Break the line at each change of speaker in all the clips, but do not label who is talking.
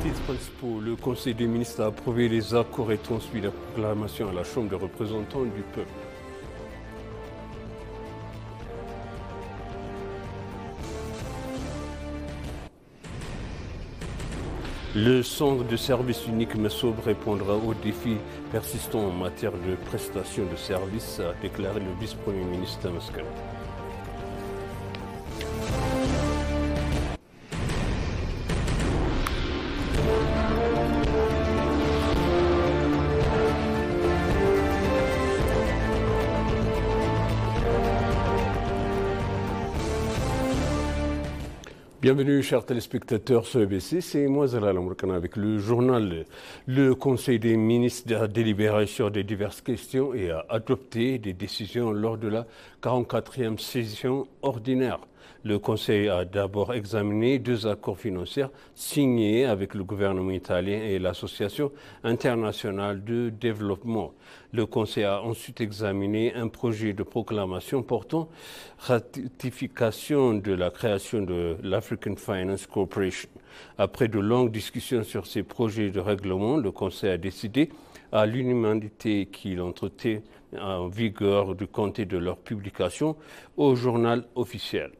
titres principaux, le Conseil des ministres a approuvé les accords et transmis la proclamation à la Chambre des représentants du peuple. Le centre de service unique MESOB répondra aux défis persistants en matière de prestation de services, a déclaré le vice-premier ministre Tamaskar. Bienvenue, chers téléspectateurs sur EBC, c'est moi Zalal Amroukana avec le journal. Le Conseil des ministres a délibéré sur des diverses questions et a adopté des décisions lors de la 44e session ordinaire. Le Conseil a d'abord examiné 2 accords financiers signés avec le gouvernement italien et l'Association internationale de développement. Le Conseil a ensuite examiné un projet de proclamation portant ratification de la création de l'African Finance Corporation. Après de longues discussions sur ces projets de règlement, le Conseil a décidé à l'unanimité qu'il entretient en vigueur du compter de leur publication au journal officiel.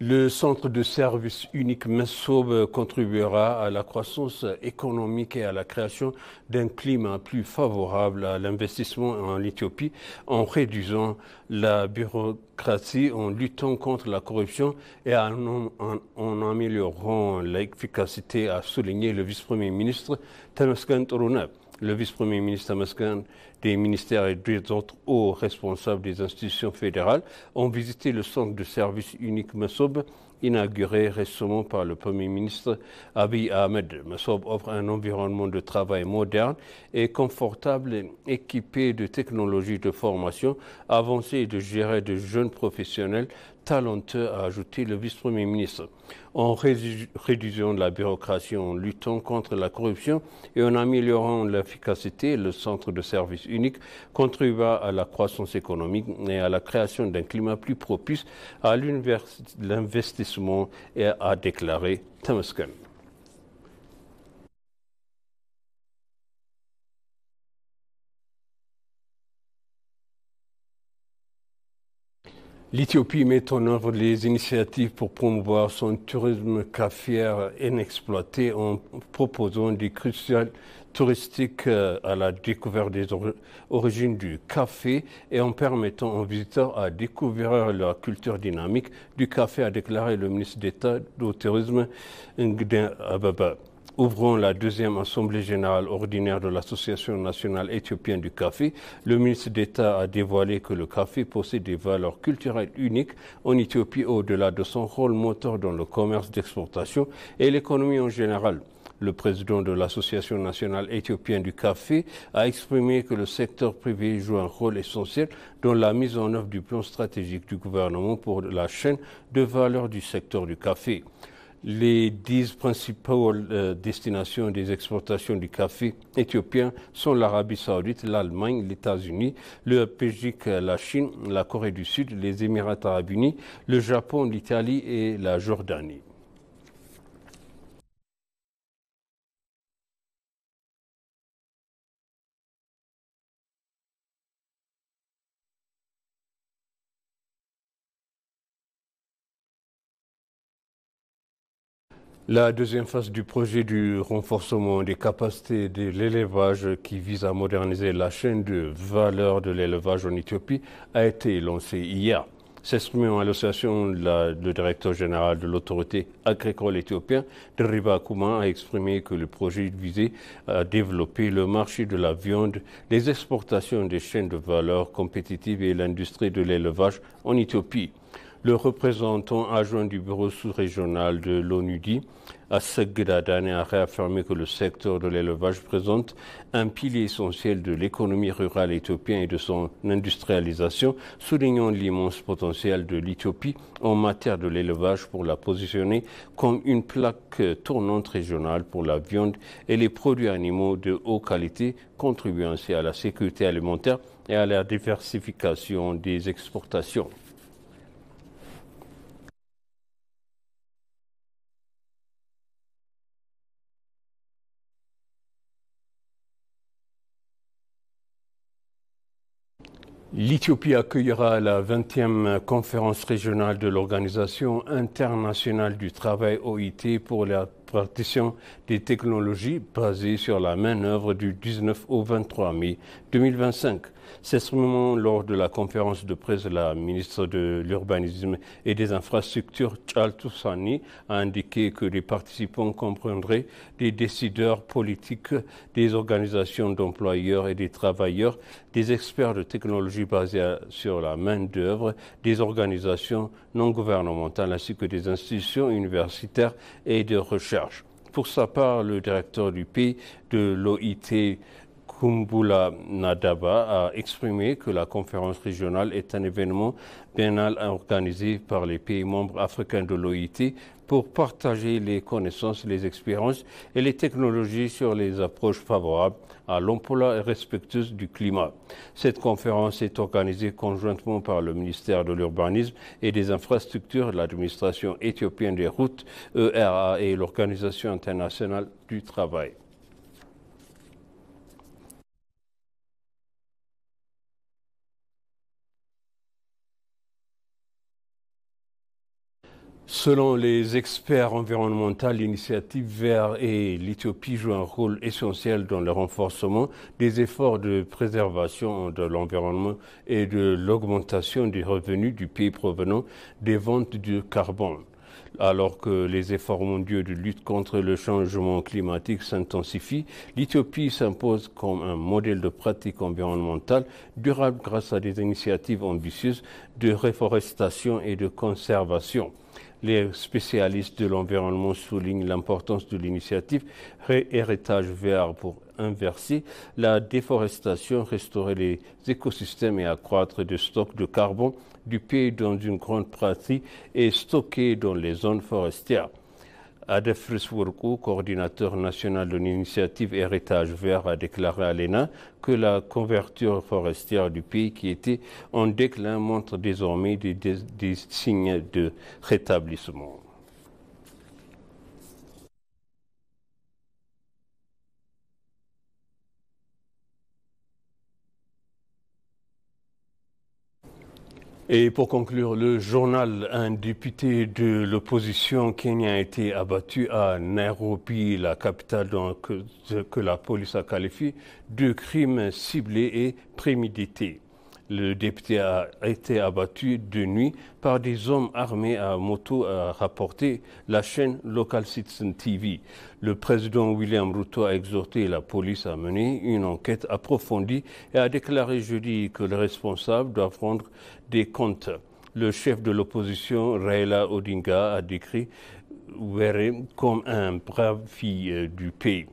Le centre de service unique MESOB contribuera à la croissance économique et à la création d'un climat plus favorable à l'investissement en Éthiopie en réduisant la bureaucratie, en luttant contre la corruption et en améliorant l'efficacité, a souligné le vice-premier ministre Tamaskar Touruna. Le vice-premier ministre Tamaskar, des ministères et des autres hauts responsables des institutions fédérales ont visité le centre de service unique MESOB, inauguré récemment par le Premier ministre Abiy Ahmed. MESOB offre un environnement de travail moderne et confortable, équipé de technologies de formation avancées et de gérer de jeunes professionnels talentueux, a ajouté le vice-premier ministre. En réduisant la bureaucratie, en luttant contre la corruption et en améliorant l'efficacité, le centre de service unique contribuera à la croissance économique et à la création d'un climat plus propice à l'investissement, et a déclaré Tamaskar. L'Éthiopie met en œuvre les initiatives pour promouvoir son tourisme caféier inexploité en proposant des cruciales touristiques à la découverte des origines du café et en permettant aux visiteurs à découvrir la culture dynamique du café, a déclaré le ministre d'État du Tourisme Ngden Ababa. Ouvrant la 2e Assemblée générale ordinaire de l'Association nationale éthiopienne du café, le ministre d'État a dévoilé que le café possède des valeurs culturelles uniques en Éthiopie au-delà de son rôle moteur dans le commerce d'exportation et l'économie en général. Le président de l'Association nationale éthiopienne du café a exprimé que le secteur privé joue un rôle essentiel dans la mise en œuvre du plan stratégique du gouvernement pour la chaîne de valeur du secteur du café. Les 10 principales destinations des exportations du café éthiopien sont l'Arabie saoudite, l'Allemagne, les États-Unis, le Belgique, la Chine, la Corée du Sud, les Émirats arabes unis, le Japon, l'Italie et la Jordanie. La 2e phase du projet du renforcement des capacités de l'élevage qui vise à moderniser la chaîne de valeur de l'élevage en Éthiopie a été lancée hier. S'exprimant à l'association, le directeur général de l'autorité agricole éthiopienne, Deriba Akuma, a exprimé que le projet visait à développer le marché de la viande, les exportations des chaînes de valeur compétitives et l'industrie de l'élevage en Éthiopie. Le représentant adjoint du bureau sous-régional de l'ONUDI, Asseg Gdadane, a réaffirmé que le secteur de l'élevage présente un pilier essentiel de l'économie rurale éthiopienne et de son industrialisation, soulignant l'immense potentiel de l'Éthiopie en matière de l'élevage pour la positionner comme une plaque tournante régionale pour la viande et les produits animaux de haute qualité, contribuant ainsi à la sécurité alimentaire et à la diversification des exportations. L'Éthiopie accueillera la 20e conférence régionale de l'Organisation internationale du travail OIT pour la partition des technologies basées sur la main-d'œuvre du 19 au 23 mai 2025. C'est ce moment lors de la conférence de presse, la ministre de l'Urbanisme et des Infrastructures, Chaltu Sani, a indiqué que les participants comprendraient des décideurs politiques, des organisations d'employeurs et des travailleurs, des experts de technologie basés sur la main-d'œuvre, des organisations non gouvernementales ainsi que des institutions universitaires et de recherche. Pour sa part, le directeur du pays de l'OIT, Kumbula Nadaba, a exprimé que la conférence régionale est un événement biennal organisé par les pays membres africains de l'OIT pour partager les connaissances, les expériences et les technologies sur les approches favorables à l'emploi et respectueuses du climat. Cette conférence est organisée conjointement par le ministère de l'Urbanisme et des Infrastructures, l'administration éthiopienne des routes, ERA, et l'Organisation internationale du travail. Selon les experts environnementaux, l'initiative Vert et l'Éthiopie jouent un rôle essentiel dans le renforcement des efforts de préservation de l'environnement et de l'augmentation des revenus du pays provenant des ventes de carbone. Alors que les efforts mondiaux de lutte contre le changement climatique s'intensifient, l'Éthiopie s'impose comme un modèle de pratique environnementale durable grâce à des initiatives ambitieuses de réforestation et de conservation. Les spécialistes de l'environnement soulignent l'importance de l'initiative Héritage Vert pour inverser la déforestation, restaurer les écosystèmes et accroître le stock de carbone du pays dans une grande partie et stocké dans les zones forestières. Adefris Wurku, coordinateur national de l'initiative Héritage Vert, a déclaré à l'ENA que la couverture forestière du pays qui était en déclin montre désormais des signes de rétablissement. Et pour conclure, le journal, un député de l'opposition kenyan a été abattu à Nairobi, la capitale que la police a qualifié de crime ciblé et prémédité. Le député a été abattu de nuit par des hommes armés à moto, a rapporté la chaîne Local Citizen TV. Le président William Ruto a exhorté la police à mener une enquête approfondie et a déclaré jeudi que les responsables doivent rendre des comptes. Le chef de l'opposition, Raila Odinga, a décrit Were comme un brave fille du pays.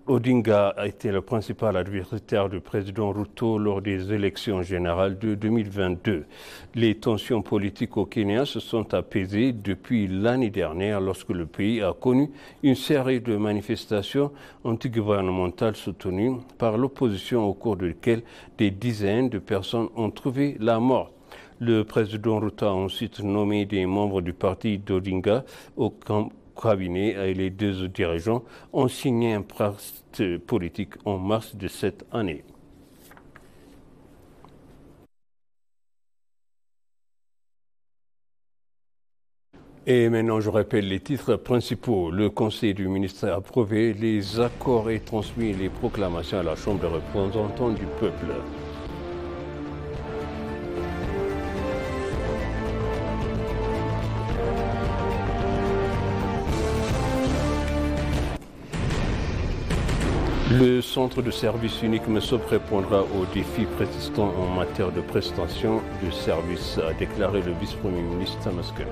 Odinga a été le principal adversaire du président Ruto lors des élections générales de 2022. Les tensions politiques au Kenya se sont apaisées depuis l'année dernière lorsque le pays a connu une série de manifestations antigouvernementales soutenues par l'opposition au cours desquelles des dizaines de personnes ont trouvé la mort. Le président Ruto a ensuite nommé des membres du parti d'Odinga au cabinet et les deux dirigeants ont signé un pacte politique en mars de cette année. Et maintenant, je rappelle les titres principaux. Le Conseil du ministre a approuvé les accords et transmis les proclamations à la Chambre des représentants du peuple. Le centre de service unique MESOP répondra aux défis persistants en matière de prestation de services, a déclaré le vice-premier ministre Tamaskeno.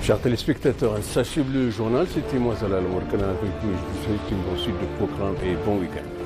Chers téléspectateurs, sachez le journal, c'était moi Zalal Morkana avec vous. Je vous souhaite une bonne suite de programme et bon week-end.